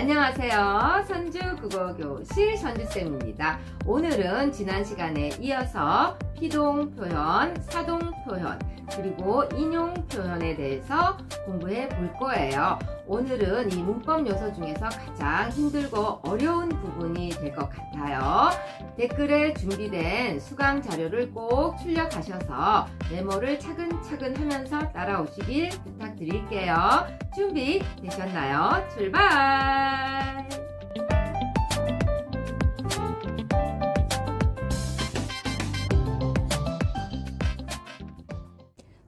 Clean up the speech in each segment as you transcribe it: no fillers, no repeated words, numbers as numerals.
안녕하세요. 선주국어교실 선주쌤입니다. 오늘은 지난 시간에 이어서 피동 표현, 사동 표현, 그리고 인용 표현에 대해서 공부해 볼 거예요. 오늘은 이 문법 요소 중에서 가장 힘들고 어려운 부분이 될 것 같아요. 댓글에 준비된 수강 자료를 꼭 출력하셔서 메모를 차근차근 하면서 따라오시길 부탁드릴게요. 준비 되셨나요? 출발!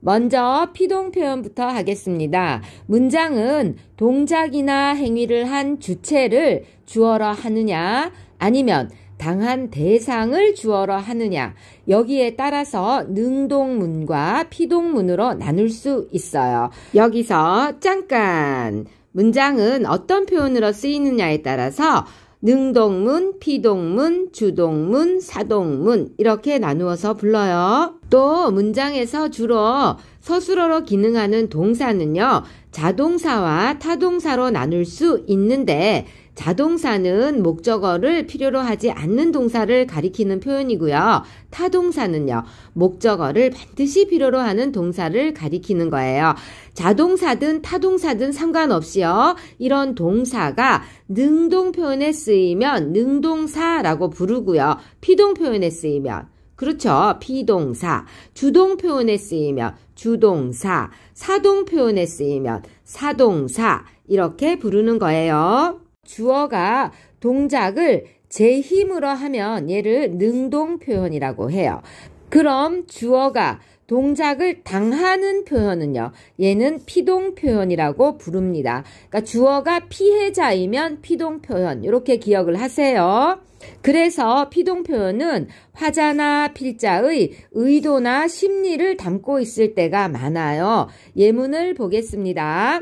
먼저 피동 표현부터 하겠습니다. 문장은 동작이나 행위를 한 주체를 주어로 하느냐 아니면 당한 대상을 주어로 하느냐, 여기에 따라서 능동문과 피동문으로 나눌 수 있어요. 여기서 잠깐! 문장은 어떤 표현으로 쓰이느냐에 따라서 능동문, 피동문, 주동문, 사동문 이렇게 나누어서 불러요. 또 문장에서 주로 서술어로 기능하는 동사는요, 자동사와 타동사로 나눌 수 있는데 자동사는 목적어를 필요로 하지 않는 동사를 가리키는 표현이고요. 타동사는요, 목적어를 반드시 필요로 하는 동사를 가리키는 거예요. 자동사든 타동사든 상관없이요, 이런 동사가 능동 표현에 쓰이면 능동사라고 부르고요. 피동 표현에 쓰이면, 그렇죠, 피동사. 주동 표현에 쓰이면 주동사, 사동 표현에 쓰이면 사동사 이렇게 부르는 거예요. 주어가 동작을 제 힘으로 하면 얘를 능동 표현이라고 해요. 그럼 주어가 동작을 당하는 표현은요, 얘는 피동 표현이라고 부릅니다. 그러니까 주어가 피해자이면 피동 표현, 이렇게 기억을 하세요. 그래서 피동 표현은 화자나 필자의 의도나 심리를 담고 있을 때가 많아요. 예문을 보겠습니다.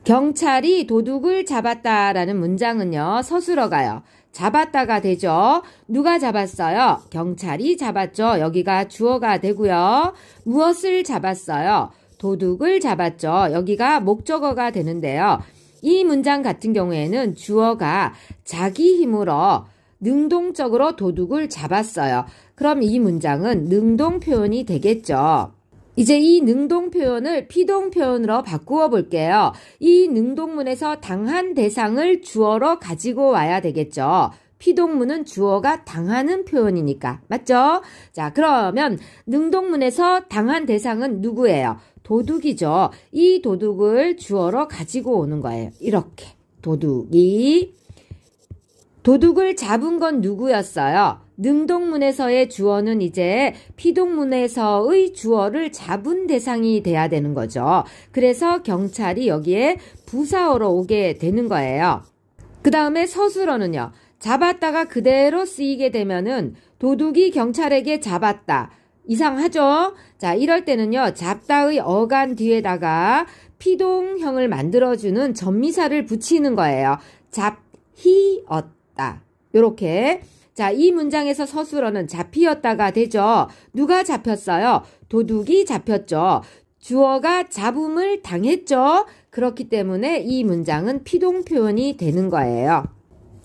경찰이 도둑을 잡았다라는 문장은요, 서술어가요. 잡았다가 되죠. 누가 잡았어요? 경찰이 잡았죠. 여기가 주어가 되고요. 무엇을 잡았어요? 도둑을 잡았죠. 여기가 목적어가 되는데요. 이 문장 같은 경우에는 주어가 자기 힘으로 능동적으로 도둑을 잡았어요. 그럼 이 문장은 능동 표현이 되겠죠. 이제 이 능동 표현을 피동 표현으로 바꾸어 볼게요. 이 능동문에서 당한 대상을 주어로 가지고 와야 되겠죠. 피동문은 주어가 당하는 표현이니까. 맞죠? 자, 그러면 능동문에서 당한 대상은 누구예요? 도둑이죠. 이 도둑을 주어로 가지고 오는 거예요. 이렇게. 도둑을 잡은 건 누구였어요? 능동문에서의 주어는 이제 피동문에서의 주어를 잡은 대상이 돼야 되는 거죠. 그래서 경찰이 여기에 부사어로 오게 되는 거예요. 그 다음에 서술어는요, 잡았다가 그대로 쓰이게 되면은 도둑이 경찰에게 잡았다. 이상하죠? 자, 이럴 때는요, 잡다의 어간 뒤에다가 피동형을 만들어주는 전미사를 붙이는 거예요. 잡히었다. 요렇게. 자, 이 문장에서 서술어는 잡히었다가 되죠. 누가 잡혔어요? 도둑이 잡혔죠. 주어가 잡음을 당했죠. 그렇기 때문에 이 문장은 피동 표현이 되는 거예요.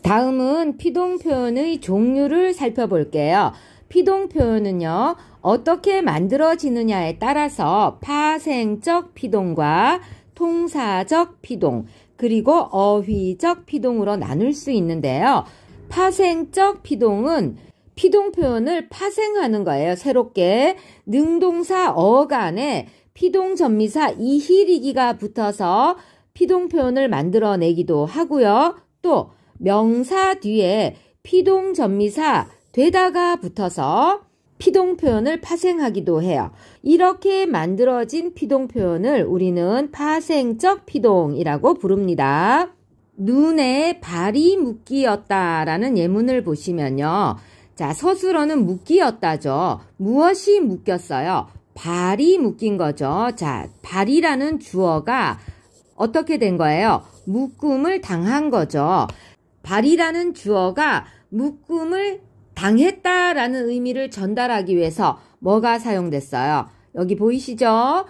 다음은 피동 표현의 종류를 살펴볼게요. 피동 표현은요, 어떻게 만들어지느냐에 따라서 파생적 피동과 통사적 피동, 그리고 어휘적 피동으로 나눌 수 있는데요. 파생적 피동은 피동 표현을 파생하는 거예요. 새롭게 능동사 어간에 피동 전미사 이히리기가 붙어서 피동 표현을 만들어내기도 하고요. 또 명사 뒤에 피동 전미사 되다가 붙어서 피동 표현을 파생하기도 해요. 이렇게 만들어진 피동 표현을 우리는 파생적 피동이라고 부릅니다. 눈에 발이 묶이었다라는 예문을 보시면요. 자, 서술어는 묶이었다죠. 무엇이 묶였어요? 발이 묶인 거죠. 자, 발이라는 주어가 어떻게 된 거예요? 묶음을 당한 거죠. 발이라는 주어가 묶음을 당했다라는 의미를 전달하기 위해서 뭐가 사용됐어요? 여기 보이시죠?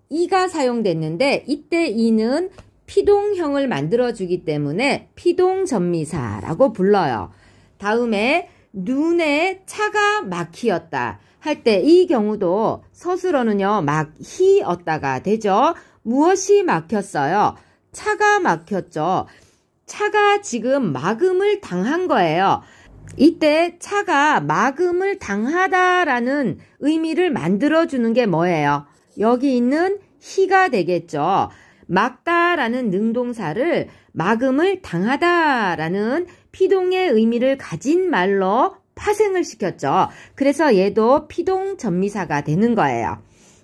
이가 사용됐는데 이때 이는 피동형을 만들어주기 때문에 피동전미사라고 불러요. 다음에 눈에 차가 막히었다 할 때 이 경우도 서술어는요, 막히었다가 되죠. 무엇이 막혔어요? 차가 막혔죠. 차가 지금 막음을 당한 거예요. 이때 차가 막음을 당하다라는 의미를 만들어주는 게 뭐예요? 여기 있는 히가 되겠죠. 막다라는 능동사를 막음을 당하다라는 피동의 의미를 가진 말로 파생을 시켰죠. 그래서 얘도 피동전미사가 되는 거예요.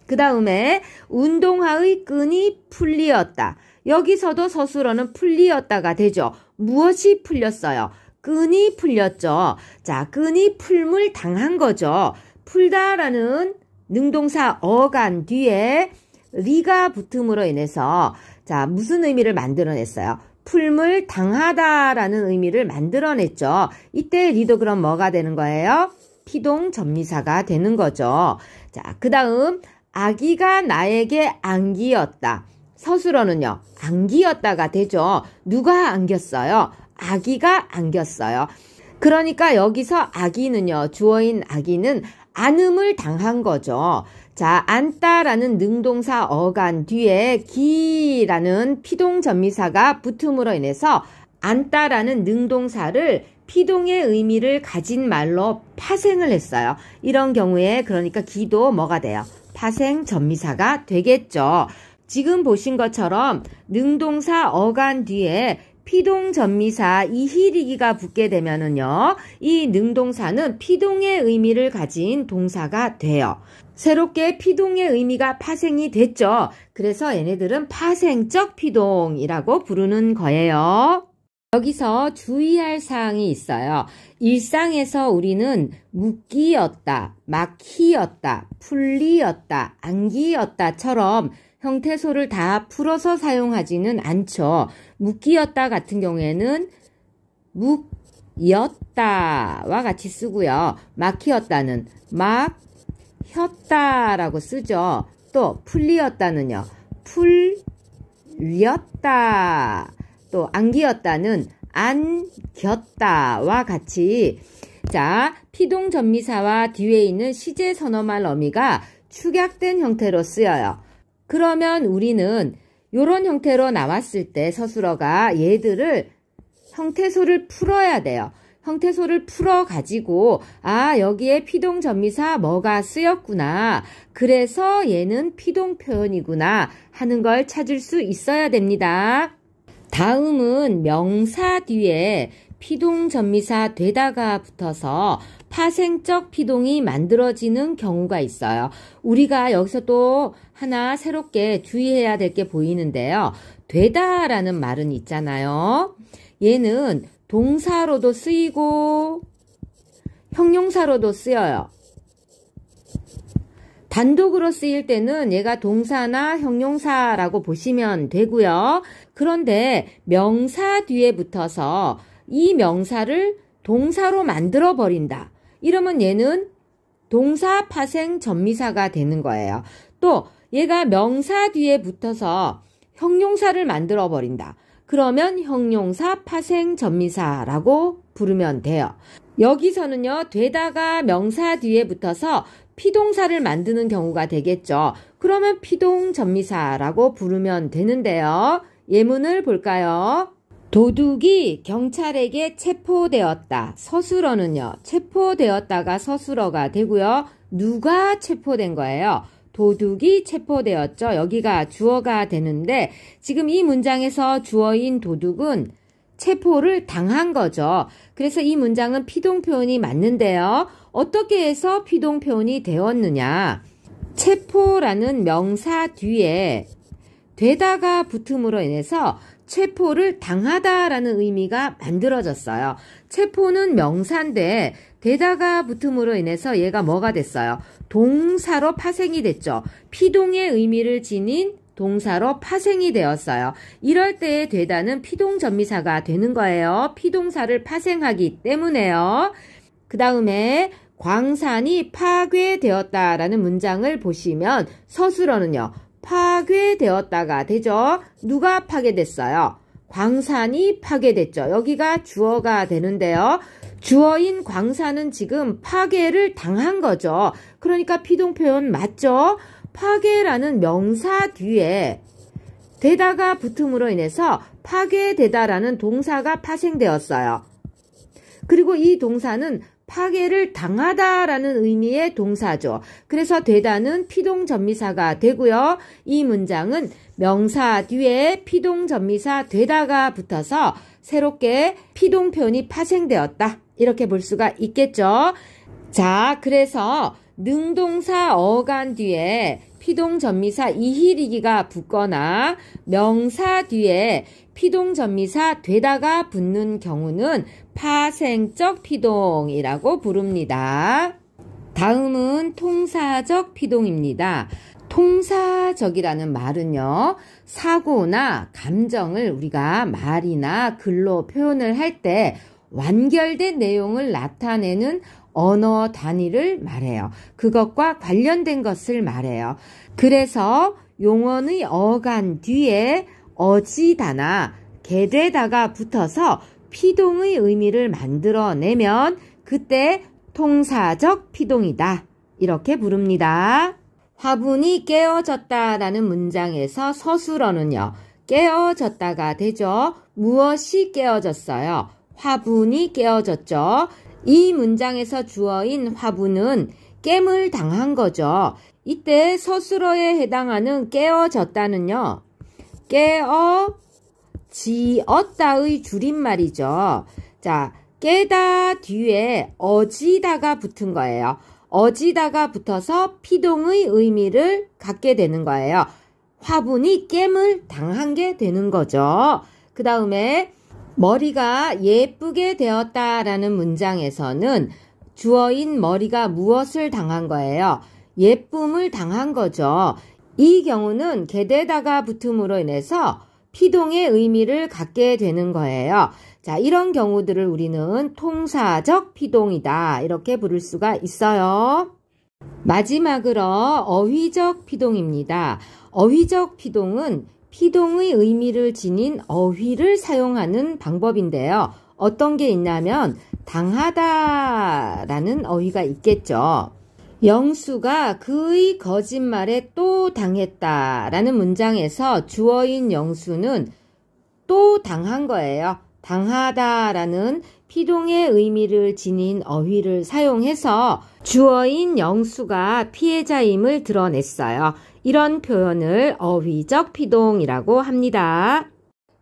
그 다음에 운동화의 끈이 풀리었다. 여기서도 서술어는 풀리었다가 되죠. 무엇이 풀렸어요? 끈이 풀렸죠. 자, 끈이 풀물 당한 거죠. 풀다라는 능동사 어간 뒤에 리가 붙음으로 인해서 자, 무슨 의미를 만들어냈어요? 풀물 당하다라는 의미를 만들어냈죠. 이때 리도 그럼 뭐가 되는 거예요? 피동전미사가 되는 거죠. 자, 그 다음 아기가 나에게 안기었다. 서술어는요, 안기었다가 되죠. 누가 안겼어요? 아기가 안겼어요. 그러니까 여기서 아기는요, 주어인 아기는 안음을 당한 거죠. 자, 안다라는 능동사 어간 뒤에 기라는 피동전미사가 붙음으로 인해서 안다라는 능동사를 피동의 의미를 가진 말로 파생을 했어요. 이런 경우에 그러니까 기도 뭐가 돼요? 파생전미사가 되겠죠. 지금 보신 것처럼 능동사 어간 뒤에 피동전미사 이히리기가 붙게 되면은요, 이 능동사는 피동의 의미를 가진 동사가 돼요. 새롭게 피동의 의미가 파생이 됐죠. 그래서 얘네들은 파생적 피동이라고 부르는 거예요. 여기서 주의할 사항이 있어요. 일상에서 우리는 묶이었다, 막히었다, 풀리었다, 안기었다처럼 형태소를 다 풀어서 사용하지는 않죠. 묶이었다 같은 경우에는 묶였다와 같이 쓰고요. 막히었다는 막혔다라고 쓰죠. 또 풀리었다는요. 풀렸다. 또 안기었다는 안겼다와 같이 자, 피동전미사와 뒤에 있는 시제선어말 어미가 축약된 형태로 쓰여요. 그러면 우리는 이런 형태로 나왔을 때 서술어가 얘들을 형태소를 풀어야 돼요. 형태소를 풀어가지고 아, 여기에 피동전미사 뭐가 쓰였구나. 그래서 얘는 피동표현이구나 하는 걸 찾을 수 있어야 됩니다. 다음은 명사 뒤에 피동전미사 되다가 붙어서 파생적 피동이 만들어지는 경우가 있어요. 우리가 여기서 또 하나 새롭게 주의해야 될 게 보이는데요. 되다라는 말은 있잖아요. 얘는 동사로도 쓰이고 형용사로도 쓰여요. 단독으로 쓰일 때는 얘가 동사나 형용사라고 보시면 되고요. 그런데 명사 뒤에 붙어서 이 명사를 동사로 만들어 버린다. 이러면 얘는 동사 파생 전미사가 되는 거예요. 또 얘가 명사 뒤에 붙어서 형용사를 만들어 버린다. 그러면 형용사 파생 전미사라고 부르면 돼요. 여기서는요, 되다가 명사 뒤에 붙어서 피동사를 만드는 경우가 되겠죠. 그러면 피동전미사라고 부르면 되는데요. 예문을 볼까요? 도둑이 경찰에게 체포되었다. 서술어는요, 체포되었다가 서술어가 되고요. 누가 체포된 거예요? 도둑이 체포되었죠. 여기가 주어가 되는데 지금 이 문장에서 주어인 도둑은 체포를 당한 거죠. 그래서 이 문장은 피동표현이 맞는데요. 어떻게 해서 피동표현이 되었느냐? 체포라는 명사 뒤에 되다가 붙음으로 인해서 체포를 당하다라는 의미가 만들어졌어요. 체포는 명사인데 되다가 붙음으로 인해서 얘가 뭐가 됐어요? 동사로 파생이 됐죠. 피동의 의미를 지닌 동사로 파생이 되었어요. 이럴 때의 되다는 피동전미사가 되는 거예요. 피동사를 파생하기 때문에요. 그 다음에 광산이 파괴되었다라는 문장을 보시면 서술어는요, 파괴되었다가 되죠. 누가 파괴됐어요? 광산이 파괴됐죠. 여기가 주어가 되는데요. 주어인 광산은 지금 파괴를 당한 거죠. 그러니까 피동표현 맞죠? 파괴라는 명사 뒤에 되다가 붙음으로 인해서 파괴되다라는 동사가 파생되었어요. 그리고 이 동사는 파괴를 당하다라는 의미의 동사죠. 그래서 되다는 피동전미사가 되고요. 이 문장은 명사 뒤에 피동전미사 되다가 붙어서 새롭게 피동표현이 파생되었다. 이렇게 볼 수가 있겠죠. 자, 그래서 능동사 어간 뒤에 피동전미사 이히리기가 붙거나 명사 뒤에 피동전미사 되다가 붙는 경우는 파생적 피동이라고 부릅니다. 다음은 통사적 피동입니다. 통사적이라는 말은요, 사고나 감정을 우리가 말이나 글로 표현을 할 때 완결된 내용을 나타내는 언어 단위를 말해요. 그것과 관련된 것을 말해요. 그래서 용언의 어간 뒤에 어지다나 게되다가 붙어서 피동의 의미를 만들어내면 그때 통사적 피동이다. 이렇게 부릅니다. 화분이 깨어졌다라는 문장에서 서술어는요. 깨어졌다가 되죠. 무엇이 깨어졌어요? 화분이 깨어졌죠. 이 문장에서 주어인 화분은 깨물 당한 거죠. 이때 서술어에 해당하는 깨어졌다는요. 깨어지었다의 줄임말이죠. 자, 깨다 뒤에 어지다가 붙은 거예요. 어지다가 붙어서 피동의 의미를 갖게 되는 거예요. 화분이 깨물 당한 게 되는 거죠. 그 다음에 머리가 예쁘게 되었다라는 문장에서는 주어인 머리가 무엇을 당한 거예요? 예쁨을 당한 거죠. 이 경우는 게되다가 붙음으로 인해서 피동의 의미를 갖게 되는 거예요. 자, 이런 경우들을 우리는 통사적 피동이다. 이렇게 부를 수가 있어요. 마지막으로 어휘적 피동입니다. 어휘적 피동은 피동의 의미를 지닌 어휘를 사용하는 방법인데요. 어떤 게 있냐면 당하다라는 어휘가 있겠죠. 영수가 그의 거짓말에 또 당했다라는 문장에서 주어인 영수는 또 당한 거예요. 당하다라는 피동의 의미를 지닌 어휘를 사용해서 주어인 영수가 피해자임을 드러냈어요. 이런 표현을 어휘적 피동이라고 합니다.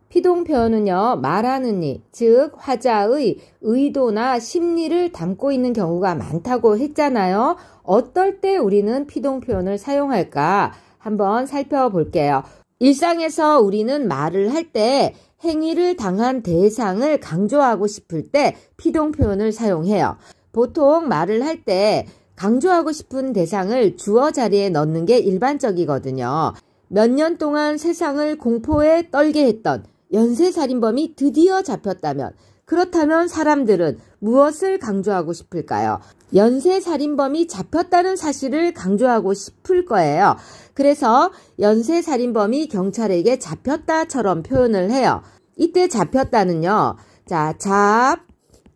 피동 표현은요, 말하는 이, 즉 화자의 의도나 심리를 담고 있는 경우가 많다고 했잖아요. 어떨 때 우리는 피동 표현을 사용할까 한번 살펴볼게요. 일상에서 우리는 말을 할 때 행위를 당한 대상을 강조하고 싶을 때 피동 표현을 사용해요. 보통 말을 할 때 강조하고 싶은 대상을 주어 자리에 넣는 게 일반적이거든요. 몇 년 동안 세상을 공포에 떨게 했던 연쇄살인범이 드디어 잡혔다면, 그렇다면 사람들은 무엇을 강조하고 싶을까요? 연쇄살인범이 잡혔다는 사실을 강조하고 싶을 거예요. 그래서 연쇄살인범이 경찰에게 잡혔다처럼 표현을 해요. 이때 잡혔다는요. 자,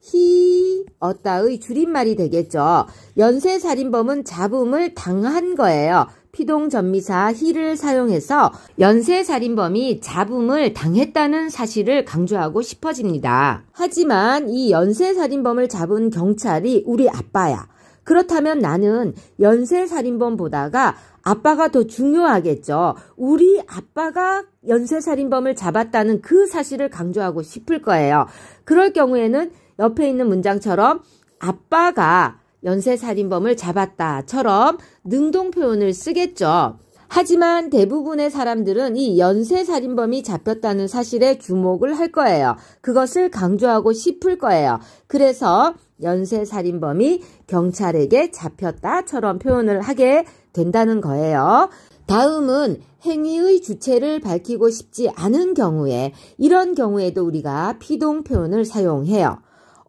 잡히었다의 줄임말이 되겠죠. 연쇄살인범은 잡음을 당한 거예요. 피동전미사 히를 사용해서 연쇄살인범이 잡음을 당했다는 사실을 강조하고 싶어집니다. 하지만 이 연쇄살인범을 잡은 경찰이 우리 아빠야. 그렇다면 나는 연쇄살인범보다가 아빠가 더 중요하겠죠. 우리 아빠가 연쇄살인범을 잡았다는 그 사실을 강조하고 싶을 거예요. 그럴 경우에는 옆에 있는 문장처럼 아빠가 연쇄살인범을 잡았다처럼 능동 표현을 쓰겠죠. 하지만 대부분의 사람들은 이 연쇄살인범이 잡혔다는 사실에 주목을 할 거예요. 그것을 강조하고 싶을 거예요. 그래서 연쇄살인범이 경찰에게 잡혔다처럼 표현을 하게 된다는 거예요. 다음은 행위의 주체를 밝히고 싶지 않은 경우에, 이런 경우에도 우리가 피동 표현을 사용해요.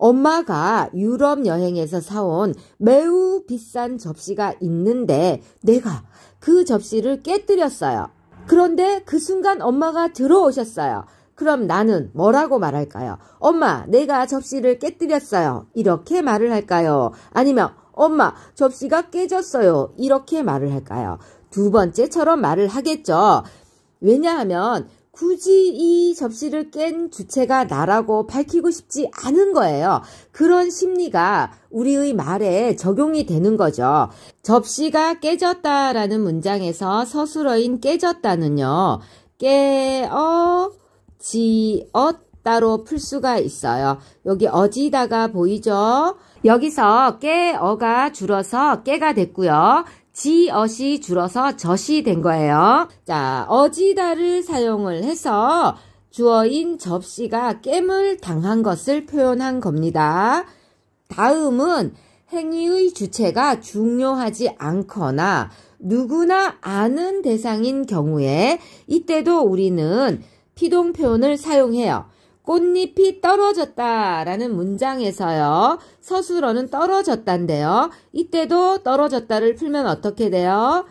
엄마가 유럽 여행에서 사온 매우 비싼 접시가 있는데 내가 그 접시를 깨뜨렸어요. 그런데 그 순간 엄마가 들어오셨어요. 그럼 나는 뭐라고 말할까요? 엄마, 내가 접시를 깨뜨렸어요. 이렇게 말을 할까요? 아니면 엄마, 접시가 깨졌어요. 이렇게 말을 할까요? 두 번째처럼 말을 하겠죠. 왜냐하면 굳이 이 접시를 깬 주체가 나라고 밝히고 싶지 않은 거예요. 그런 심리가 우리의 말에 적용이 되는 거죠. 접시가 깨졌다라는 문장에서 서술어인 깨졌다는요. 깨어지었다로 풀 수가 있어요. 여기 어지다가 보이죠? 여기서 깨어가 줄어서 깨가 됐고요. 지엇이 줄어서 젖이 된 거예요. 자, 어지다를 사용을 해서 주어인 접시가 깨물 당한 것을 표현한 겁니다. 다음은 행위의 주체가 중요하지 않거나 누구나 아는 대상인 경우에 이때도 우리는 피동 표현을 사용해요. 꽃잎이 떨어졌다라는 문장에서요. 서술어는 떨어졌다인데요. 이때도 떨어졌다를 풀면 어떻게 돼요?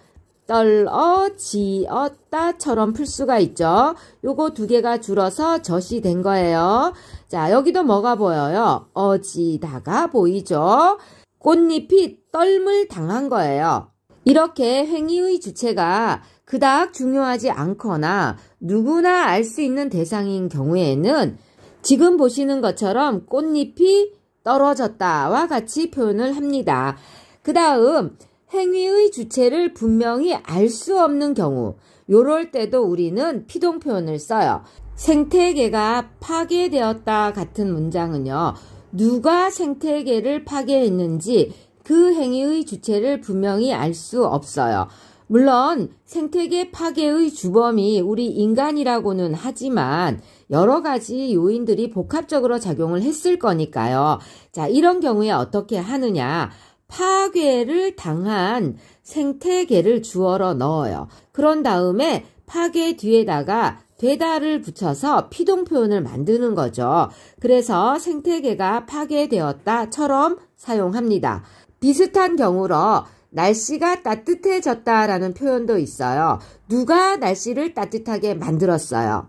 떨어지었다처럼 풀 수가 있죠. 요거 두 개가 줄어서 젖이 된 거예요. 자, 여기도 뭐가 보여요? 어지다가 보이죠? 꽃잎이 떨물 당한 거예요. 이렇게 행위의 주체가 그닥 중요하지 않거나 누구나 알 수 있는 대상인 경우에는 지금 보시는 것처럼 꽃잎이 떨어졌다와 같이 표현을 합니다. 그 다음 행위의 주체를 분명히 알 수 없는 경우, 요럴 때도 우리는 피동 표현을 써요. 생태계가 파괴되었다 같은 문장은요. 누가 생태계를 파괴했는지 그 행위의 주체를 분명히 알 수 없어요. 물론 생태계 파괴의 주범이 우리 인간이라고는 하지만 여러 가지 요인들이 복합적으로 작용을 했을 거니까요. 자, 이런 경우에 어떻게 하느냐. 파괴를 당한 생태계를 주어로 넣어요. 그런 다음에 파괴 뒤에다가 되다를 붙여서 피동 표현을 만드는 거죠. 그래서 생태계가 파괴되었다처럼 사용합니다. 비슷한 경우로 날씨가 따뜻해졌다라는 표현도 있어요. 누가 날씨를 따뜻하게 만들었어요?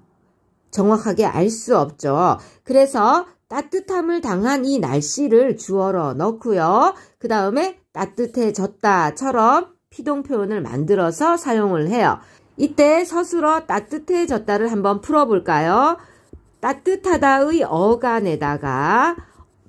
정확하게 알 수 없죠. 그래서 따뜻함을 당한 이 날씨를 주어로 넣고요. 그 다음에 따뜻해졌다처럼 피동 표현을 만들어서 사용을 해요. 이때 서술어 따뜻해졌다를 한번 풀어볼까요? 따뜻하다의 어간에다가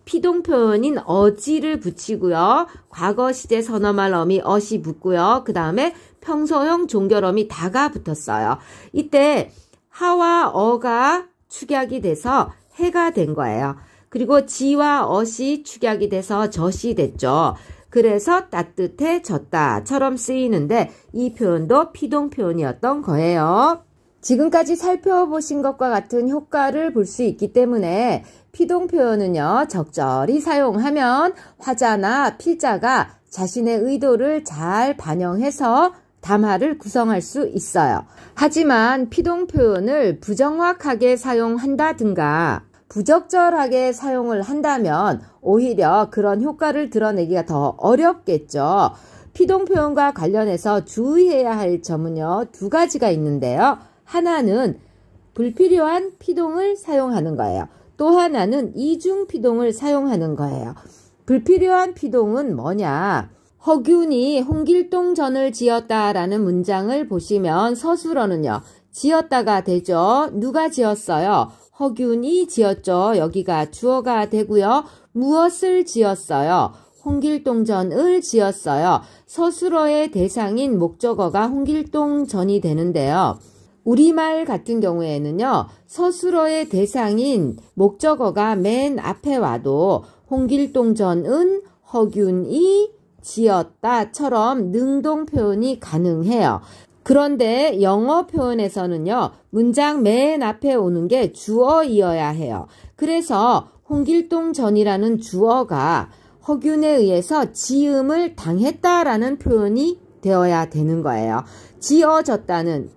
피동 표현인 어지를 붙이고요. 과거 시제 선어말 어미 어시 붙고요. 그 다음에 평소형 종결어미 다가 붙었어요. 이때 하와 어가 축약이 돼서 해가 된 거예요. 그리고 지와 어시 축약이 돼서 젖이 됐죠. 그래서 따뜻해졌다처럼 쓰이는데 이 표현도 피동 표현이었던 거예요. 지금까지 살펴보신 것과 같은 효과를 볼 수 있기 때문에 피동 표현은요, 적절히 사용하면 화자나 필자가 자신의 의도를 잘 반영해서 담화를 구성할 수 있어요. 하지만 피동 표현을 부정확하게 사용한다든가 부적절하게 사용을 한다면 오히려 그런 효과를 드러내기가 더 어렵겠죠. 피동 표현과 관련해서 주의해야 할 점은요, 두 가지가 있는데요. 하나는 불필요한 피동을 사용하는 거예요. 또 하나는 이중 피동을 사용하는 거예요. 불필요한 피동은 뭐냐? 허균이 홍길동전을 지었다라는 문장을 보시면 서술어는요. 지었다가 되죠. 누가 지었어요? 허균이 지었죠. 여기가 주어가 되고요. 무엇을 지었어요? 홍길동전을 지었어요. 서술어의 대상인 목적어가 홍길동전이 되는데요. 우리말 같은 경우에는요. 서술어의 대상인 목적어가 맨 앞에 와도 홍길동전은 허균이 지었다처럼 능동 표현이 가능해요. 그런데 영어 표현에서는요. 문장 맨 앞에 오는 게 주어이어야 해요. 그래서 홍길동전이라는 주어가 허균에 의해서 지음을 당했다라는 표현이 되어야 되는 거예요. 지어졌다는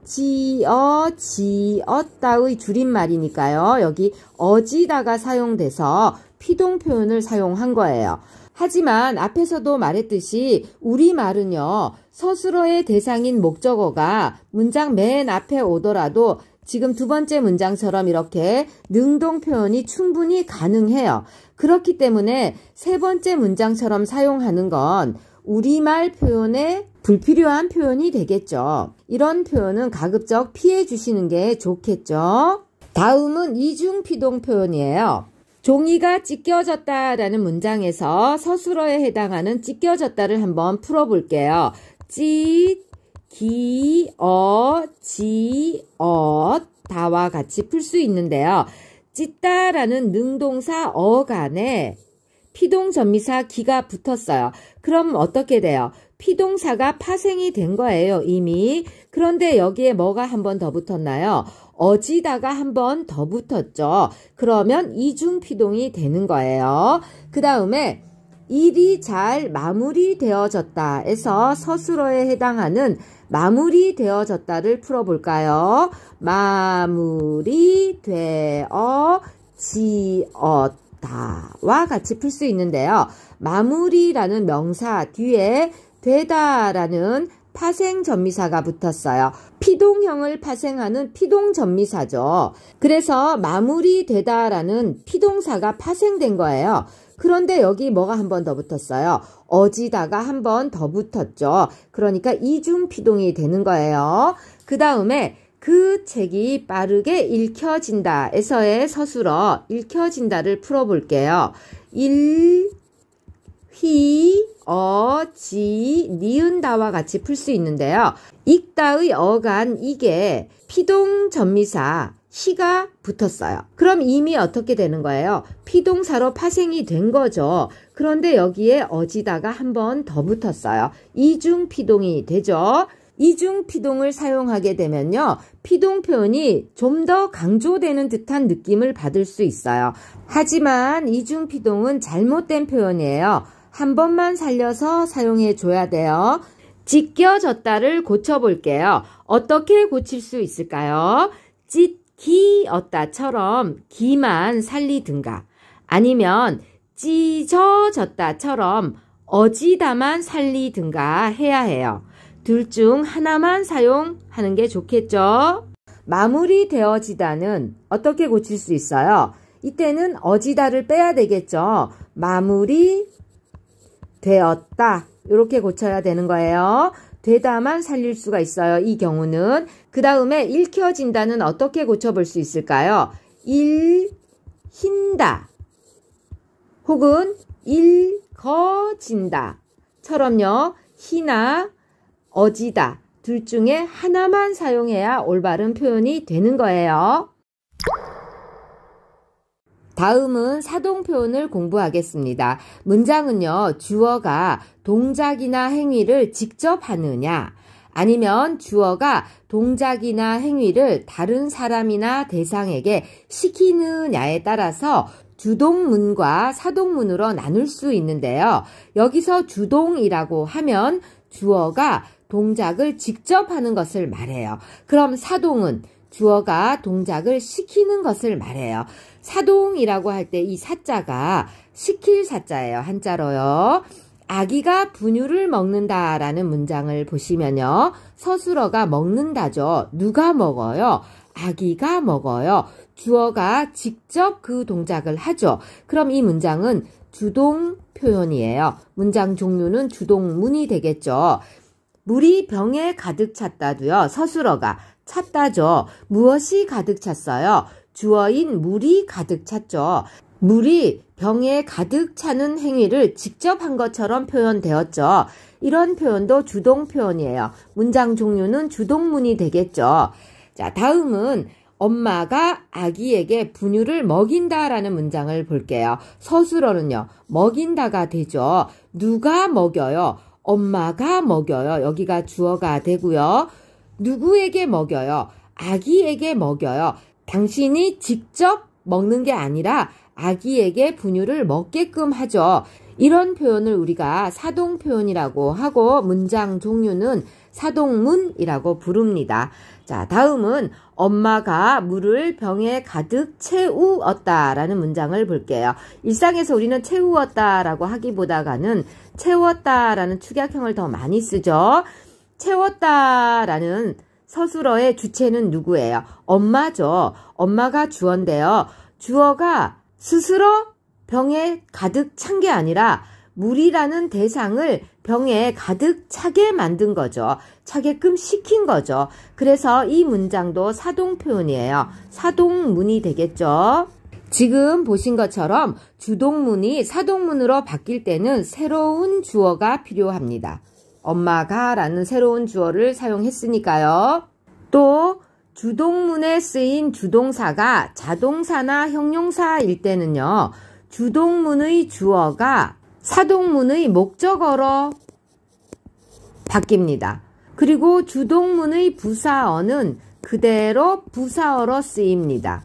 지었다의 줄임말이니까요. 여기 어지다가 사용돼서 피동 표현을 사용한 거예요. 하지만 앞에서도 말했듯이 우리말은요, 서술어의 대상인 목적어가 문장 맨 앞에 오더라도 지금 두 번째 문장처럼 이렇게 능동 표현이 충분히 가능해요. 그렇기 때문에 세 번째 문장처럼 사용하는 건 우리말 표현에 불필요한 표현이 되겠죠. 이런 표현은 가급적 피해 주시는 게 좋겠죠. 다음은 이중피동 표현이에요. 종이가 찢겨졌다라는 문장에서 서술어에 해당하는 찢겨졌다를 한번 풀어볼게요. 다와 같이 풀 수 있는데요. 찢다라는 능동사 어간에 피동전미사 기가 붙었어요. 그럼 어떻게 돼요? 피동사가 파생이 된 거예요, 이미. 그런데 여기에 뭐가 한 번 더 붙었나요? 어지다가 한 번 더 붙었죠. 그러면 이중피동이 되는 거예요. 그 다음에 일이 잘 마무리되어졌다 에서 서술어에 해당하는 마무리되어졌다를 풀어볼까요? 마무리되어지었다와 같이 풀 수 있는데요. 마무리라는 명사 뒤에 되다라는 파생전미사가 붙었어요. 피동형을 파생하는 피동전미사죠. 그래서 마무리되다라는 피동사가 파생된 거예요. 그런데 여기 뭐가 한 번 더 붙었어요? 어지다가 한 번 더 붙었죠. 그러니까 이중피동이 되는 거예요. 그 다음에 그 책이 빠르게 읽혀진다 에서의 서술어 읽혀진다를 풀어볼게요. 니은다와 같이 풀 수 있는데요. 읽다의 어간 이게 피동전미사 시가 붙었어요. 그럼 이미 어떻게 되는 거예요? 피동사로 파생이 된 거죠. 그런데 여기에 어지다가 한 번 더 붙었어요. 이중피동이 되죠. 이중피동을 사용하게 되면요. 피동 표현이 좀 더 강조되는 듯한 느낌을 받을 수 있어요. 하지만 이중피동은 잘못된 표현이에요. 한 번만 살려서 사용해 줘야 돼요. 찢겨졌다를 고쳐볼게요. 어떻게 고칠 수 있을까요? 찢기었다처럼 기만 살리든가 아니면 찢어졌다처럼 어지다만 살리든가 해야 해요. 둘 중 하나만 사용하는 게 좋겠죠? 마무리되어지다는 어떻게 고칠 수 있어요? 이때는 어지다를 빼야 되겠죠? 마무리되었다 이렇게 고쳐야 되는 거예요. 되다만 살릴 수가 있어요. 이 경우는. 그 다음에 읽혀진다는 어떻게 고쳐볼 수 있을까요? 읽힌다 혹은 읽어진다 처럼요. 희나 어지다 둘 중에 하나만 사용해야 올바른 표현이 되는 거예요. 다음은 사동 표현을 공부하겠습니다. 문장은요, 주어가 동작이나 행위를 직접 하느냐, 아니면 주어가 동작이나 행위를 다른 사람이나 대상에게 시키느냐에 따라서 주동문과 사동문으로 나눌 수 있는데요. 여기서 주동이라고 하면 주어가 동작을 직접 하는 것을 말해요. 그럼 사동은 주어가 동작을 시키는 것을 말해요. 사동이라고 할 때 이 사자가 시킬 사자예요. 한자로요. 아기가 분유를 먹는다라는 문장을 보시면요. 서술어가 먹는다죠. 누가 먹어요? 아기가 먹어요. 주어가 직접 그 동작을 하죠. 그럼 이 문장은 주동 표현이에요. 문장 종류는 주동문이 되겠죠. 물이 병에 가득 찼다도요. 서술어가 찼다죠. 무엇이 가득 찼어요? 주어인 물이 가득 찼죠. 물이 병에 가득 차는 행위를 직접 한 것처럼 표현되었죠. 이런 표현도 주동 표현이에요. 문장 종류는 주동문이 되겠죠. 자, 다음은 엄마가 아기에게 분유를 먹인다라는 문장을 볼게요. 서술어는요. 먹인다가 되죠. 누가 먹여요? 엄마가 먹여요. 여기가 주어가 되고요. 누구에게 먹여요? 아기에게 먹여요. 당신이 직접 먹는 게 아니라 아기에게 분유를 먹게끔 하죠. 이런 표현을 우리가 사동 표현이라고 하고 문장 종류는 사동문이라고 부릅니다. 자, 다음은 엄마가 물을 병에 가득 채우었다라는 문장을 볼게요. 일상에서 우리는 채우었다라고 하기보다는 채웠다라는 축약형을 더 많이 쓰죠. 채웠다라는 서술어의 주체는 누구예요? 엄마죠. 엄마가 주어인데요. 주어가 스스로 병에 가득 찬 게 아니라 물이라는 대상을 병에 가득 차게 만든 거죠. 차게끔 시킨 거죠. 그래서 이 문장도 사동 표현이에요. 사동문이 되겠죠. 지금 보신 것처럼 주동문이 사동문으로 바뀔 때는 새로운 주어가 필요합니다. 엄마가 라는 새로운 주어를 사용했으니까요. 또 주동문에 쓰인 주동사가 자동사나 형용사일 때는요. 주동문의 주어가 사동문의 목적어로 바뀝니다. 그리고 주동문의 부사어는 그대로 부사어로 쓰입니다.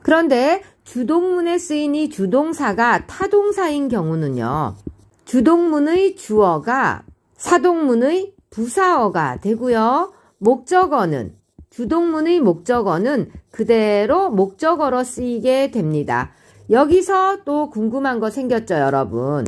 그런데 주동문에 쓰인 이 주동사가 타동사인 경우는요. 주동문의 주어가 사동문의 부사어가 되고요. 목적어는 주동문의 목적어는 그대로 목적어로 쓰이게 됩니다. 여기서 또 궁금한 거 생겼죠, 여러분.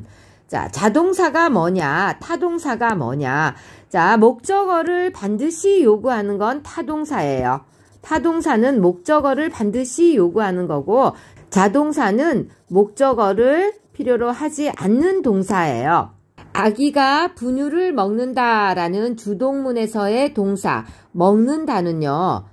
자, 자동사가 뭐냐, 타동사가 뭐냐. 자, 목적어를 반드시 요구하는 건 타동사예요. 타동사는 목적어를 반드시 요구하는 거고, 자동사는 목적어를 필요로 하지 않는 동사예요. 아기가 분유를 먹는다라는 주동문에서의 동사, 먹는다는요.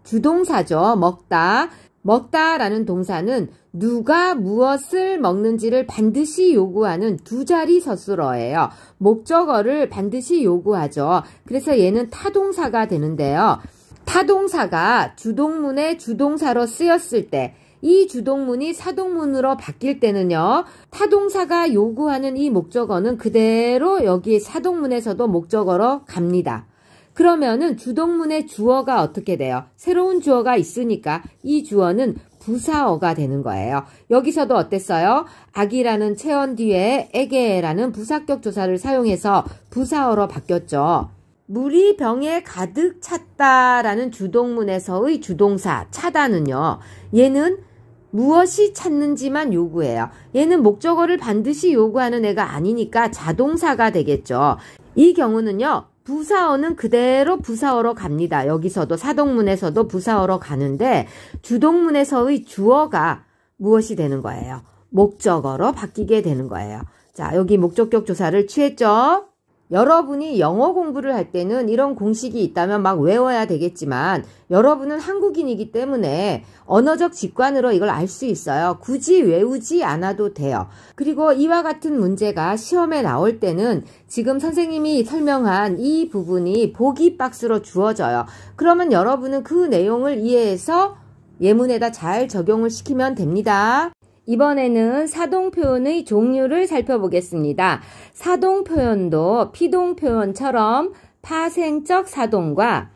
주동사죠. 먹다. 먹다라는 동사는 누가 무엇을 먹는지를 반드시 요구하는 두 자리 서술어예요. 목적어를 반드시 요구하죠. 그래서 얘는 타동사가 되는데요. 타동사가 주동문의 주동사로 쓰였을 때 이 주동문이 사동문으로 바뀔 때는요. 타동사가 요구하는 이 목적어는 그대로 여기 사동문에서도 목적어로 갑니다. 그러면은 주동문의 주어가 어떻게 돼요? 새로운 주어가 있으니까 이 주어는 부사어가 되는 거예요. 여기서도 어땠어요? 아기라는 체언 뒤에 에게라는 부사격 조사를 사용해서 부사어로 바뀌었죠. 물이 병에 가득 찼다라는 주동문에서의 주동사 차다는요. 얘는 무엇이 찼는지만 요구해요. 얘는 목적어를 반드시 요구하는 애가 아니니까 자동사가 되겠죠. 이 경우는요. 부사어는 그대로 부사어로 갑니다. 여기서도 사동문에서도 부사어로 가는데 주동문에서의 주어가 무엇이 되는 거예요? 목적어로 바뀌게 되는 거예요. 자, 여기 목적격 조사를 취했죠? 여러분이 영어 공부를 할 때는 이런 공식이 있다면 막 외워야 되겠지만 여러분은 한국인이기 때문에 언어적 직관으로 이걸 알 수 있어요. 굳이 외우지 않아도 돼요. 그리고 이와 같은 문제가 시험에 나올 때는 지금 선생님이 설명한 이 부분이 보기 박스로 주어져요. 그러면 여러분은 그 내용을 이해해서 예문에다 잘 적용을 시키면 됩니다. 이번에는 사동표현의 종류를 살펴보겠습니다. 사동표현도 피동표현처럼 파생적 사동과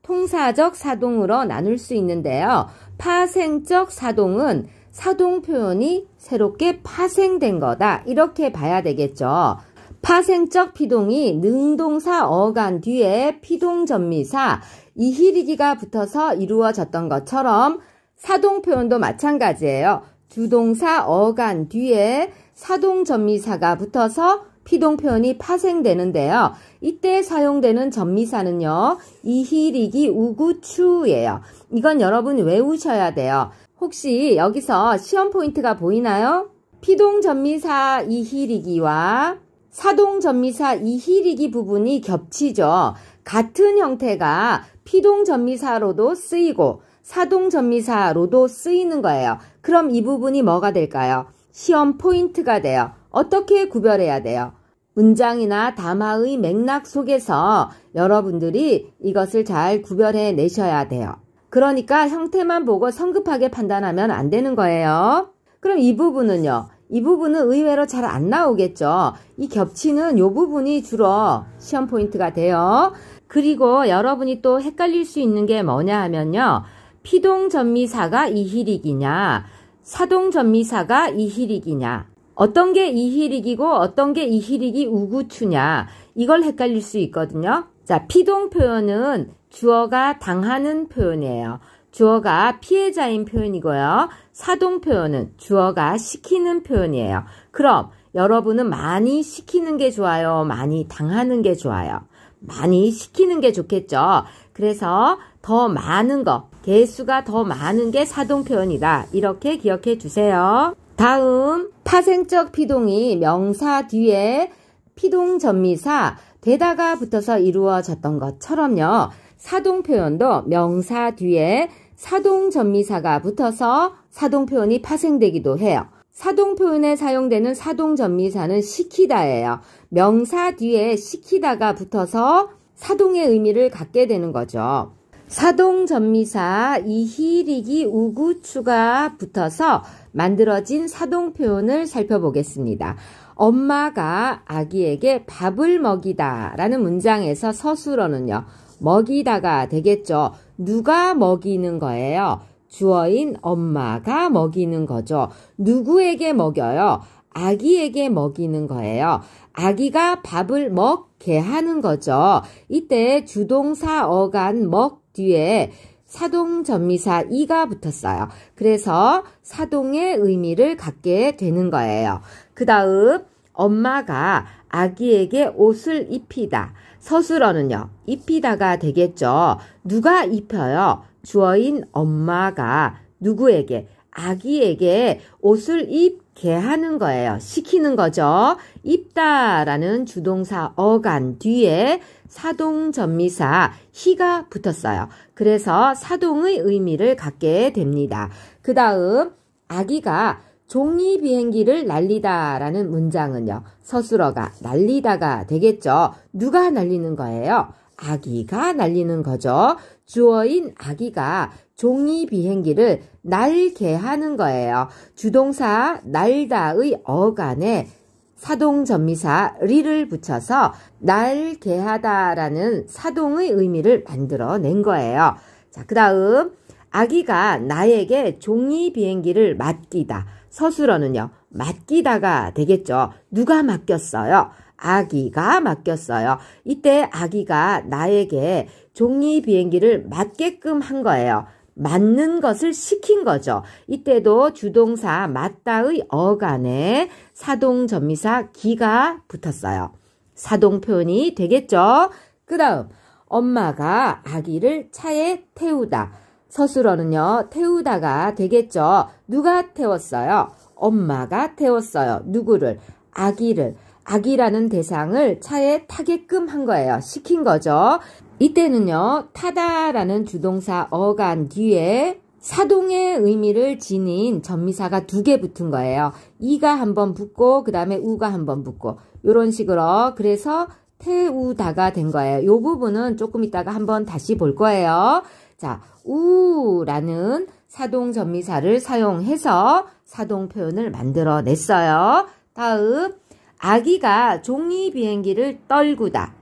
통사적 사동으로 나눌 수 있는데요. 파생적 사동은 사동표현이 새롭게 파생된 거다. 이렇게 봐야 되겠죠. 파생적 피동이 능동사 어간 뒤에 피동전미사 이히리기가 붙어서 이루어졌던 것처럼 사동표현도 마찬가지예요. 주동사 어간 뒤에 사동전미사가 붙어서 피동표현이 파생되는데요. 이때 사용되는 전미사는요. 이히리기 우구추예요. 이건 여러분 외우셔야 돼요. 혹시 여기서 시험 포인트가 보이나요? 피동전미사 이히리기와 사동전미사 이히리기 부분이 겹치죠. 같은 형태가 피동전미사로도 쓰이고 사동전미사로도 쓰이는 거예요. 그럼 이 부분이 뭐가 될까요? 시험 포인트가 돼요. 어떻게 구별해야 돼요? 문장이나 담화의 맥락 속에서 여러분들이 이것을 잘 구별해 내셔야 돼요. 그러니까 형태만 보고 성급하게 판단하면 안 되는 거예요. 그럼 이 부분은요? 이 부분은 의외로 잘 안 나오겠죠. 이 겹치는 이 부분이 주로 시험 포인트가 돼요. 그리고 여러분이 또 헷갈릴 수 있는 게 뭐냐 하면요. 피동전미사가 이히리기냐 사동전미사가 이히리기냐 어떤 게 이희릭이고 어떤 게 이희릭이 우구추냐, 이걸 헷갈릴 수 있거든요. 자, 피동 표현은 주어가 당하는 표현이에요. 주어가 피해자인 표현이고요. 사동 표현은 주어가 시키는 표현이에요. 그럼 여러분은 많이 시키는 게 좋아요? 많이 당하는 게 좋아요? 많이 시키는 게 좋겠죠. 그래서 더 많은 거, 개수가 더 많은 게 사동 표현이다. 이렇게 기억해 주세요. 다음, 파생적 피동이 명사 뒤에 피동 전미사 대다가 붙어서 이루어졌던 것처럼요. 사동 표현도 명사 뒤에 사동 전미사가 붙어서 사동 표현이 파생되기도 해요. 사동 표현에 사용되는 사동 전미사는 시키다예요. 명사 뒤에 시키다가 붙어서 사동의 의미를 갖게 되는 거죠. 사동 전미사 이희릭이 우구추가 붙어서 만들어진 사동 표현을 살펴보겠습니다. 엄마가 아기에게 밥을 먹이다 라는 문장에서 서술어는요. 먹이다가 되겠죠. 누가 먹이는 거예요? 주어인 엄마가 먹이는 거죠. 누구에게 먹여요? 아기에게 먹이는 거예요. 아기가 밥을 먹게 하는 거죠. 이때 주동사 어간 먹 뒤에 사동 전미사 이가 붙었어요. 그래서 사동의 의미를 갖게 되는 거예요. 그 다음 엄마가 아기에게 옷을 입히다. 서술어는요. 입히다가 되겠죠. 누가 입혀요? 주어인 엄마가 누구에게? 아기에게 옷을 입게 하는 거예요. 시키는 거죠. 입다라는 주동사 어간 뒤에 사동 전미사 희가 붙었어요. 그래서 사동의 의미를 갖게 됩니다. 그 다음 아기가 종이 비행기를 날리다 라는 문장은요. 서술어가 날리다가 되겠죠. 누가 날리는 거예요? 아기가 날리는 거죠. 주어인 아기가 종이 비행기를 날게 하는 거예요. 주동사 날다의 어간에 사동 전미사 리를 붙여서 날게 하다라는 사동의 의미를 만들어낸 거예요. 자, 그 다음 아기가 나에게 종이 비행기를 맡기다. 서술어는요. 맡기다가 되겠죠. 누가 맡겼어요? 아기가 맡겼어요. 이때 아기가 나에게 종이 비행기를 맡게끔 한 거예요. 맡는 것을 시킨 거죠. 이때도 주동사 맡다의 어간에 사동 전미사 기가 붙었어요. 사동 표현이 되겠죠. 그 다음 엄마가 아기를 차에 태우다. 서술어는요. 태우다가 되겠죠. 누가 태웠어요? 엄마가 태웠어요. 누구를? 아기를. 아기라는 대상을 차에 타게끔 한 거예요. 시킨 거죠. 이때는요. 타다라는 주동사 어간 뒤에 사동의 의미를 지닌 전미사가 2개 붙은 거예요. 이가 한번 붙고 그 다음에 우가 한번 붙고 이런 식으로 그래서 태우다가 된 거예요. 이 부분은 조금 이따가 한번 다시 볼 거예요. 자, 우라는 사동 전미사를 사용해서 사동 표현을 만들어냈어요. 다음 아기가 종이 비행기를 떨구다.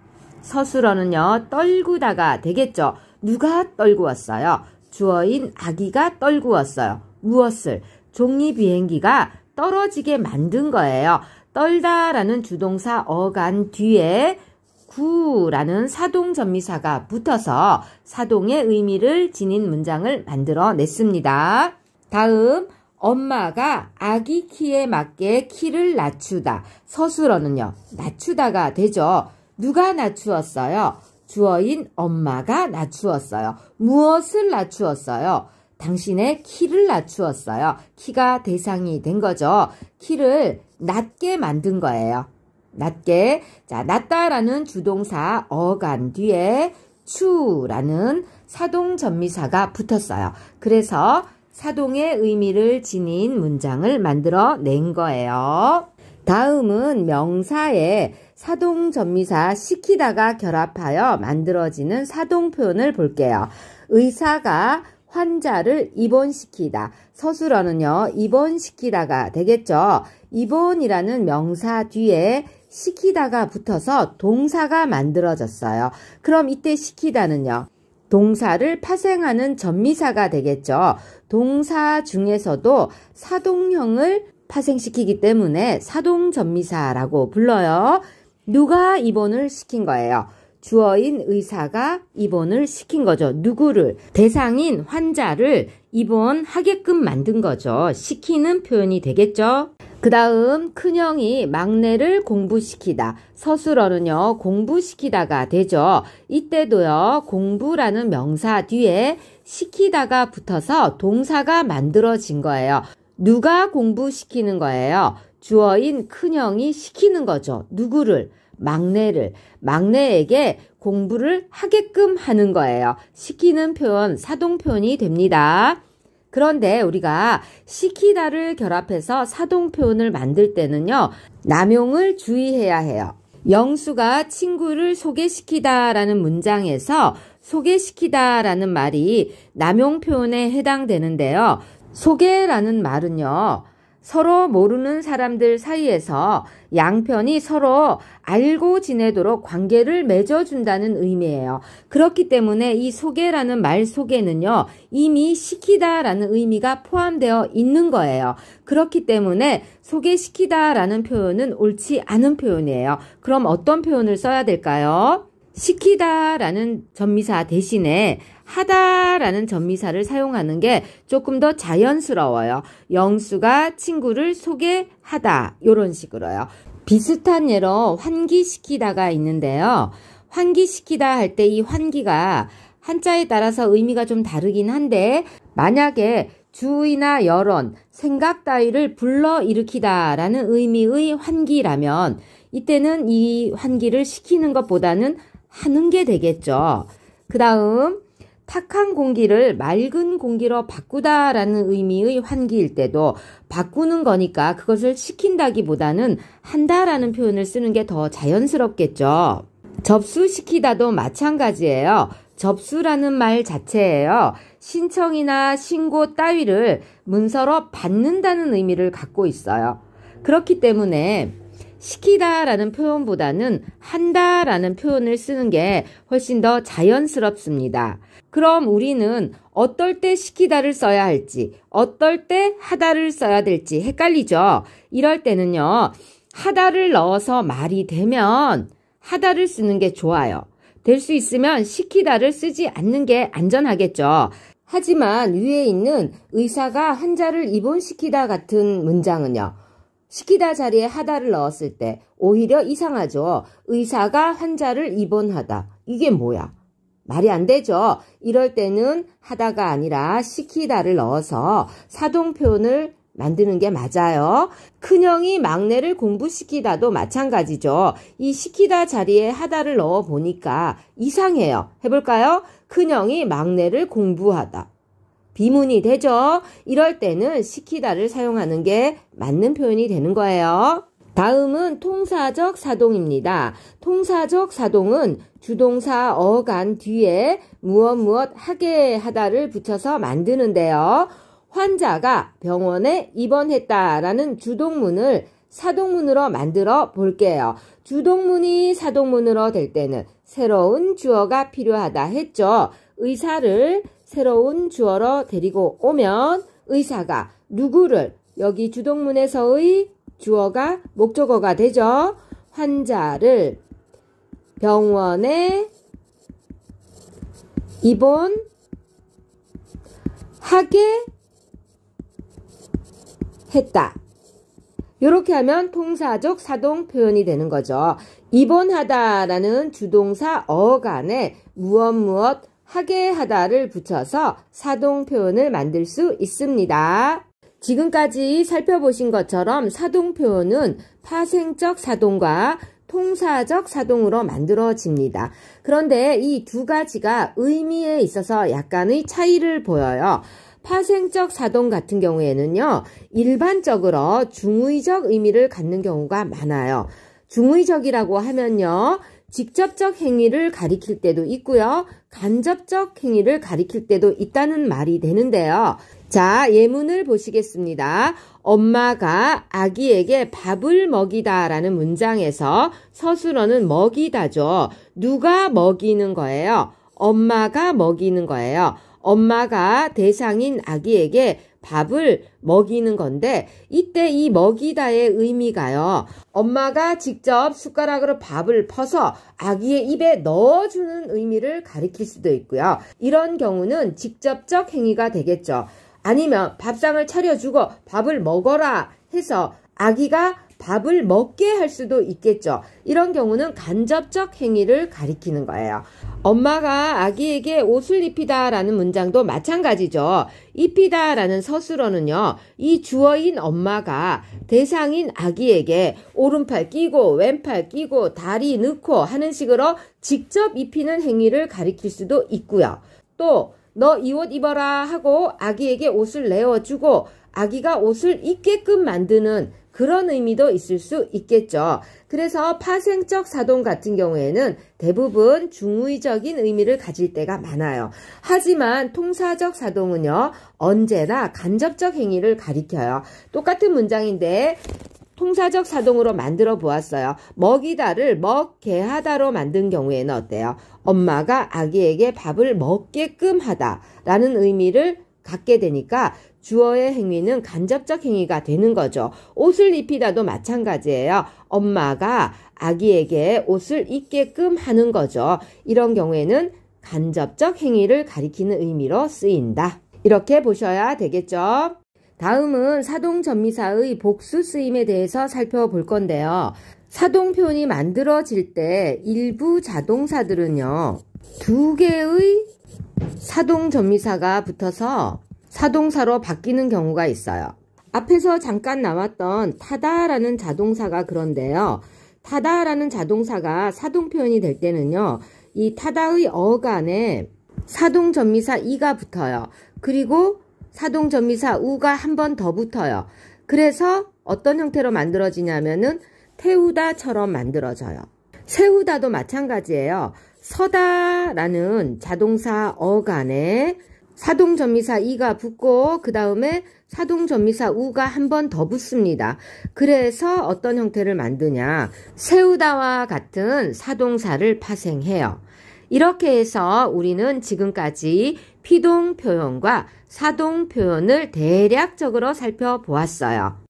서술어는요. 떨구다가 되겠죠. 누가 떨구었어요? 주어인 아기가 떨구었어요. 무엇을? 종이 비행기가 떨어지게 만든 거예요. 떨다라는 주동사 어간 뒤에 구라는 사동 전미사가 붙어서 사동의 의미를 지닌 문장을 만들어냈습니다. 다음 엄마가 아기 키에 맞게 키를 낮추다. 서술어는요. 낮추다가 되죠. 누가 낮추었어요? 주어인 엄마가 낮추었어요. 무엇을 낮추었어요? 당신의 키를 낮추었어요. 키가 대상이 된 거죠. 키를 낮게 만든 거예요. 낮게. 자, 낮다라는 주동사 어간 뒤에 추라는 사동 전미사가 붙었어요. 그래서 사동의 의미를 지닌 문장을 만들어낸 거예요. 다음은 명사에 사동 전미사 시키다가 결합하여 만들어지는 사동 표현을 볼게요. 의사가 환자를 입원시키다. 서술어는요. 입원시키다가 되겠죠. 입원이라는 명사 뒤에 시키다가 붙어서 동사가 만들어졌어요. 그럼 이때 시키다는요. 동사를 파생하는 전미사가 되겠죠. 동사 중에서도 사동형을 파생시키기 때문에 사동전미사라고 불러요. 누가 입원을 시킨 거예요? 주어인 의사가 입원을 시킨 거죠. 누구를? 대상인 환자를 입원하게끔 만든 거죠. 시키는 표현이 되겠죠. 그 다음 큰형이 막내를 공부시키다. 서술어는요, 공부시키다가 되죠. 이때도요, 공부라는 명사 뒤에 시키다가 붙어서 동사가 만들어진 거예요. 누가 공부시키는 거예요? 주어인 큰형이 시키는 거죠. 누구를? 막내를. 막내에게 공부를 하게끔 하는 거예요. 시키는 표현, 사동표현이 됩니다. 그런데 우리가 시키다를 결합해서 사동표현을 만들 때는요, 남용을 주의해야 해요. 영수가 친구를 소개시키다 라는 문장에서 소개시키다 라는 말이 남용 표현에 해당되는데요. 소개라는 말은요, 서로 모르는 사람들 사이에서 양편이 서로 알고 지내도록 관계를 맺어준다는 의미예요. 그렇기 때문에 이 소개라는 말 속에는요, 이미 시키다라는 의미가 포함되어 있는 거예요. 그렇기 때문에 소개시키다라는 표현은 옳지 않은 표현이에요. 그럼 어떤 표현을 써야 될까요? 시키다라는 전미사 대신에 하다라는 전미사를 사용하는 게 조금 더 자연스러워요. 영수가 친구를 소개하다, 이런 식으로요. 비슷한 예로 환기시키다가 있는데요. 환기시키다 할 때 이 환기가 한자에 따라서 의미가 좀 다르긴 한데, 만약에 주의나 여론, 생각 따위를 불러일으키다 라는 의미의 환기라면 이때는 이 환기를 시키는 것보다는 하는 게 되겠죠. 그 다음 탁한 공기를 맑은 공기로 바꾸다라는 의미의 환기일 때도 바꾸는 거니까 그것을 시킨다기보다는 한다라는 표현을 쓰는 게 더 자연스럽겠죠. 접수시키다도 마찬가지예요. 접수라는 말 자체예요. 신청이나 신고 따위를 문서로 받는다는 의미를 갖고 있어요. 그렇기 때문에 시키다라는 표현보다는 한다라는 표현을 쓰는 게 훨씬 더 자연스럽습니다. 그럼 우리는 어떨 때 시키다를 써야 할지, 어떨 때 하다를 써야 될지 헷갈리죠? 이럴 때는요, 하다를 넣어서 말이 되면 하다를 쓰는 게 좋아요. 될 수 있으면 시키다를 쓰지 않는 게 안전하겠죠. 하지만 위에 있는 의사가 환자를 입원시키다 같은 문장은요, 시키다 자리에 하다를 넣었을 때 오히려 이상하죠. 의사가 환자를 입원하다. 이게 뭐야? 말이 안 되죠. 이럴 때는 하다가 아니라 시키다를 넣어서 사동 표현을 만드는 게 맞아요. 큰형이 막내를 공부시키다도 마찬가지죠. 이 시키다 자리에 하다를 넣어 보니까 이상해요. 해볼까요? 큰형이 막내를 공부하다. 비문이 되죠. 이럴 때는 시키다를 사용하는 게 맞는 표현이 되는 거예요. 다음은 통사적 사동입니다. 통사적 사동은 주동사 어간 뒤에 무엇 하게 하다를 붙여서 만드는데요. 환자가 병원에 입원했다라는 주동문을 사동문으로 만들어 볼게요. 주동문이 사동문으로 될 때는 새로운 주어가 필요하다 했죠. 의사를 새로운 주어로 데리고 오면 의사가 누구를, 여기 주동문에서의 주어가 목적어가 되죠. 환자를 병원에 입원하게 했다. 이렇게 하면 통사적 사동 표현이 되는 거죠. 입원하다라는 주동사 어간에 무엇 하게 하다를 붙여서 사동 표현을 만들 수 있습니다. 지금까지 살펴보신 것처럼 사동 표현은 파생적 사동과 통사적 사동으로 만들어집니다. 그런데 이 두 가지가 의미에 있어서 약간의 차이를 보여요. 파생적 사동 같은 경우에는요, 일반적으로 중의적 의미를 갖는 경우가 많아요. 중의적이라고 하면요, 직접적 행위를 가리킬 때도 있고요, 간접적 행위를 가리킬 때도 있다는 말이 되는데요. 자, 예문을 보시겠습니다. 엄마가 아기에게 밥을 먹이다 라는 문장에서 서술어는 먹이다죠. 누가 먹이는 거예요? 엄마가 먹이는 거예요. 엄마가 대상인 아기에게 밥을 먹이는 건데 이때 이 먹이다의 의미가요. 엄마가 직접 숟가락으로 밥을 퍼서 아기의 입에 넣어주는 의미를 가리킬 수도 있고요. 이런 경우는 직접적 행위가 되겠죠. 아니면 밥상을 차려주고 밥을 먹어라 해서 아기가 밥을 먹게 할 수도 있겠죠. 이런 경우는 간접적 행위를 가리키는 거예요. 엄마가 아기에게 옷을 입히다 라는 문장도 마찬가지죠. 입히다 라는 서술어는요. 이 주어인 엄마가 대상인 아기에게 오른팔 끼고 왼팔 끼고 다리 넣고 하는 식으로 직접 입히는 행위를 가리킬 수도 있고요. 또 너 이 옷 입어라 하고 아기에게 옷을 내어주고 아기가 옷을 입게끔 만드는 그런 의미도 있을 수 있겠죠. 그래서 파생적 사동 같은 경우에는 대부분 중의적인 의미를 가질 때가 많아요. 하지만 통사적 사동은요. 언제나 간접적 행위를 가리켜요. 똑같은 문장인데 통사적 사동으로 만들어 보았어요. 먹이다를 먹게 하다로 만든 경우에는 어때요? 엄마가 아기에게 밥을 먹게끔 하다 라는 의미를 갖게 되니까 주어의 행위는 간접적 행위가 되는 거죠. 옷을 입히다도 마찬가지예요. 엄마가 아기에게 옷을 입게끔 하는 거죠. 이런 경우에는 간접적 행위를 가리키는 의미로 쓰인다. 이렇게 보셔야 되겠죠. 다음은 사동전미사의 복수 쓰임에 대해서 살펴볼 건데요. 사동 표현이 만들어질 때 일부 자동사들은요. 두 개의 사동전미사가 붙어서 사동사로 바뀌는 경우가 있어요. 앞에서 잠깐 나왔던 타다라는 자동사가 그런데요. 타다라는 자동사가 사동 표현이 될 때는요. 이 타다의 어간에 사동전미사 이가 붙어요. 그리고 사동전미사 우가 한 번 더 붙어요. 그래서 어떤 형태로 만들어지냐면은 태우다처럼 만들어져요. 세우다도 마찬가지예요. 서다라는 자동사 어간에 사동전미사 이가 붙고 그 다음에 사동전미사 우가 한 번 더 붙습니다. 그래서 어떤 형태를 만드냐. 세우다와 같은 사동사를 파생해요. 이렇게 해서 우리는 지금까지 피동 표현과 사동 표현을 대략적으로 살펴보았어요.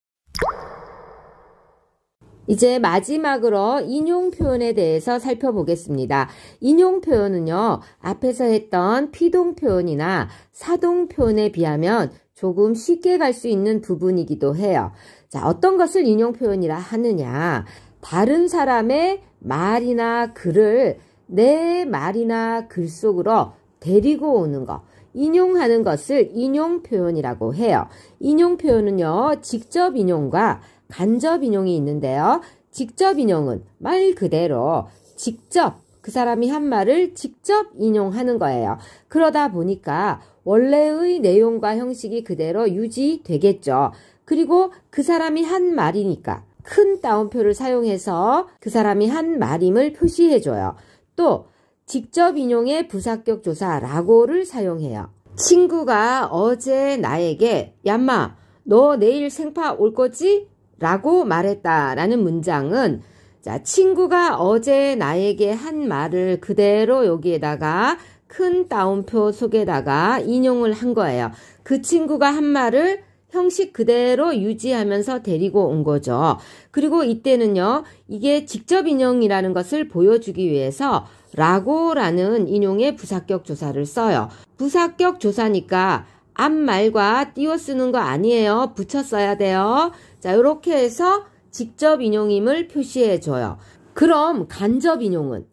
이제 마지막으로 인용 표현에 대해서 살펴보겠습니다. 인용 표현은요, 앞에서 했던 피동 표현이나 사동 표현에 비하면 조금 쉽게 갈 수 있는 부분이기도 해요. 자, 어떤 것을 인용 표현이라 하느냐. 다른 사람의 말이나 글을 내 말이나 글 속으로 데리고 오는 거. 인용하는 것을 인용 표현이라고 해요. 인용 표현은요, 직접 인용과 간접 인용이 있는데요. 직접 인용은 말 그대로 직접 그 사람이 한 말을 직접 인용하는 거예요. 그러다 보니까 원래의 내용과 형식이 그대로 유지되겠죠. 그리고 그 사람이 한 말이니까 큰 따옴표를 사용해서 그 사람이 한 말임을 표시해줘요. 또 직접 인용의 부사격 조사 라고를 사용해요. 친구가 어제 나에게 얌마 너 내일 생파 올 거지? 라고 말했다라는 문장은 자, 친구가 어제 나에게 한 말을 그대로 여기에다가 큰 따옴표 속에다가 인용을 한 거예요. 그 친구가 한 말을 형식 그대로 유지하면서 데리고 온 거죠. 그리고 이때는요. 이게 직접 인용이라는 것을 보여주기 위해서 라고라는 인용의 부사격 조사를 써요. 부사격 조사니까 앞말과 띄워 쓰는 거 아니에요. 붙여 써야 돼요. 자, 이렇게 해서 직접 인용임을 표시해줘요. 그럼 간접 인용은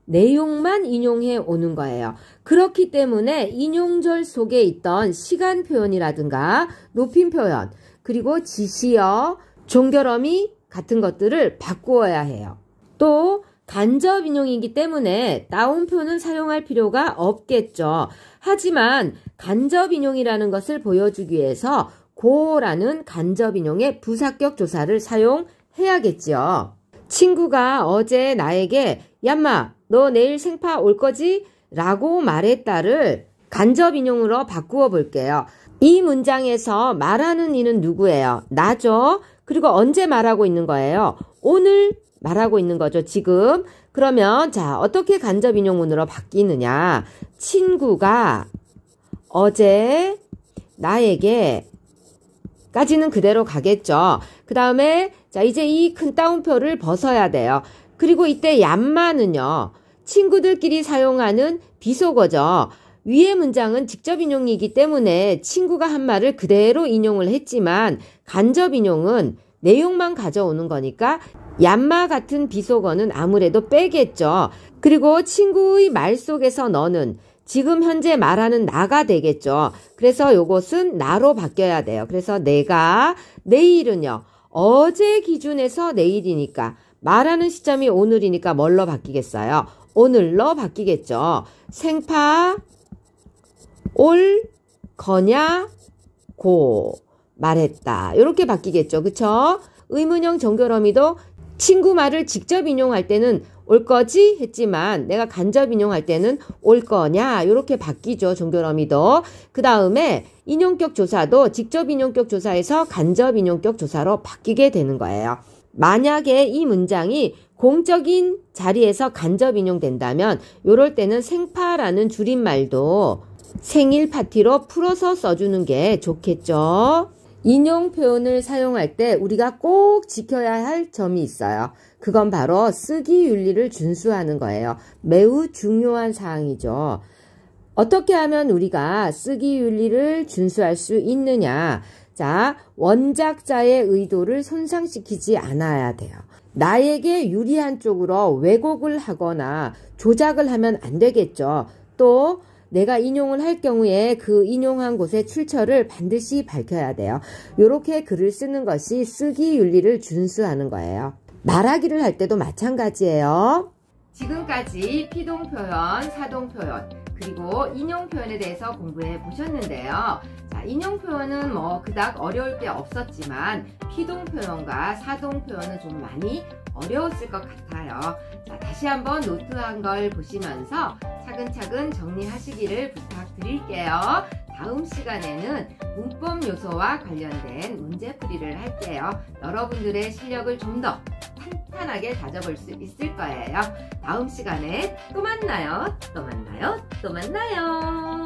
내용만 인용해 오는 거예요. 그렇기 때문에 인용절 속에 있던 시간 표현이라든가 높임 표현, 그리고 지시어, 종결어미 같은 것들을 바꾸어야 해요. 또 간접 인용이기 때문에 따옴표는 사용할 필요가 없겠죠. 하지만 간접 인용이라는 것을 보여주기 위해서 고라는 간접 인용의 부사격 조사를 사용해야겠죠. 친구가 어제 나에게 얌마 너 내일 생파 올 거지? 라고 말했다를 간접 인용으로 바꾸어 볼게요. 이 문장에서 말하는 이는 누구예요? 나죠. 그리고 언제 말하고 있는 거예요? 오늘 말하고 있는 거죠. 지금. 그러면 자, 어떻게 간접 인용문으로 바뀌느냐. 친구가 어제 나에게 까지는 그대로 가겠죠. 그 다음에 자 이제 이 큰 따옴표를 벗어야 돼요. 그리고 이때 얌마는요. 친구들끼리 사용하는 비속어죠. 위의 문장은 직접 인용이기 때문에 친구가 한 말을 그대로 인용을 했지만 간접 인용은 내용만 가져오는 거니까 얌마 같은 비속어는 아무래도 빼겠죠. 그리고 친구의 말 속에서 너는 지금 현재 말하는 나가 되겠죠. 그래서 요것은 나로 바뀌어야 돼요. 그래서 내가 내일은요. 어제 기준에서 내일이니까 말하는 시점이 오늘이니까 뭘로 바뀌겠어요? 오늘로 바뀌겠죠. 생파 올 거냐 고 말했다. 이렇게 바뀌겠죠. 그쵸? 의문형 종결어미도 친구 말을 직접 인용할 때는 올 거지 했지만 내가 간접 인용할 때는 올 거냐 이렇게 바뀌죠. 종결어미도. 그 다음에 인용격 조사도 직접 인용격 조사에서 간접 인용격 조사로 바뀌게 되는 거예요. 만약에 이 문장이 공적인 자리에서 간접 인용된다면 이럴 때는 생파라는 줄임말도 생일 파티로 풀어서 써주는 게 좋겠죠. 인용 표현을 사용할 때 우리가 꼭 지켜야 할 점이 있어요. 그건 바로 쓰기 윤리를 준수하는 거예요. 매우 중요한 사항이죠. 어떻게 하면 우리가 쓰기 윤리를 준수할 수 있느냐? 자, 원작자의 의도를 손상시키지 않아야 돼요. 나에게 유리한 쪽으로 왜곡을 하거나 조작을 하면 안 되겠죠. 또 내가 인용을 할 경우에 그 인용한 곳의 출처를 반드시 밝혀야 돼요. 이렇게 글을 쓰는 것이 쓰기 윤리를 준수하는 거예요. 말하기를 할 때도 마찬가지예요. 지금까지 피동표현, 사동표현, 그리고 인용표현에 대해서 공부해 보셨는데요. 자, 인용표현은 뭐 그닥 어려울 게 없었지만 피동표현과 사동표현은 좀 많이 어려웠을 것 같아요. 자, 다시 한번 노트한 걸 보시면서 차근차근 정리하시기를 부탁드릴게요. 다음 시간에는 문법 요소와 관련된 문제풀이를 할게요. 여러분들의 실력을 좀 더 탄탄하게 다져볼 수 있을 거예요. 다음 시간에 또 만나요. 또 만나요. 또 만나요.